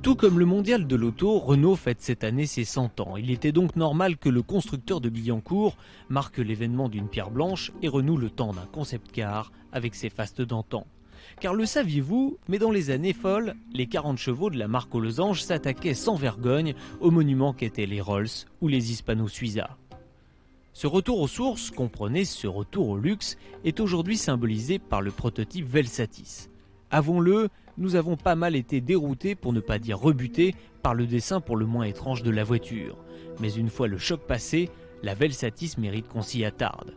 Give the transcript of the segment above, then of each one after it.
Tout comme le mondial de l'auto, Renault fête cette année ses 100 ans. Il était donc normal que le constructeur de Billancourt marque l'événement d'une pierre blanche et renoue le temps d'un concept car avec ses fastes d'antan. Car le saviez-vous, mais dans les années folles, les 40 chevaux de la marque aux losanges s'attaquaient sans vergogne aux monuments qu'étaient les Rolls ou les Hispano-Suiza. Ce retour aux sources, comprenez ce retour au luxe, est aujourd'hui symbolisé par le prototype Velsatis. Avouons-le, nous avons pas mal été déroutés, pour ne pas dire rebutés, par le dessin pour le moins étrange de la voiture. Mais une fois le choc passé, la Velsatis mérite qu'on s'y attarde.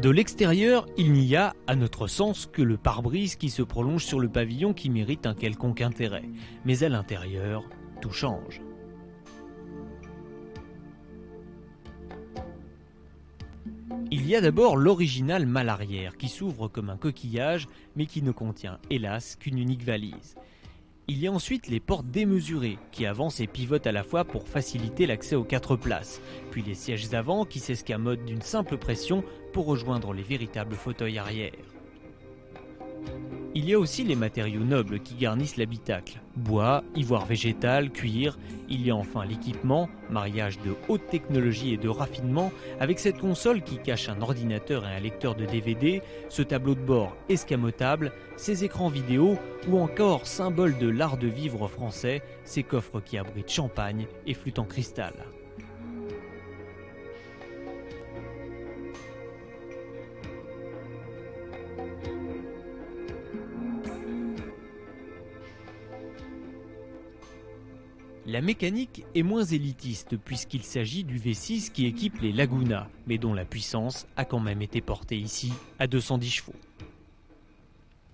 De l'extérieur, il n'y a, à notre sens, que le pare-brise qui se prolonge sur le pavillon qui mérite un quelconque intérêt. Mais à l'intérieur, tout change. Il y a d'abord l'original malle arrière qui s'ouvre comme un coquillage mais qui ne contient hélas qu'une unique valise. Il y a ensuite les portes démesurées qui avancent et pivotent à la fois pour faciliter l'accès aux 4 places, puis les sièges avant qui s'escamotent d'une simple pression pour rejoindre les véritables fauteuils arrière. Il y a aussi les matériaux nobles qui garnissent l'habitacle. Bois, ivoire végétal, cuir. Il y a enfin l'équipement, mariage de haute technologie et de raffinement, avec cette console qui cache un ordinateur et un lecteur de DVD, ce tableau de bord escamotable, ces écrans vidéo, ou encore, symbole de l'art de vivre français, ces coffres qui abritent champagne et flûte en cristal. La mécanique est moins élitiste puisqu'il s'agit du V6 qui équipe les Laguna, mais dont la puissance a quand même été portée ici à 210 chevaux.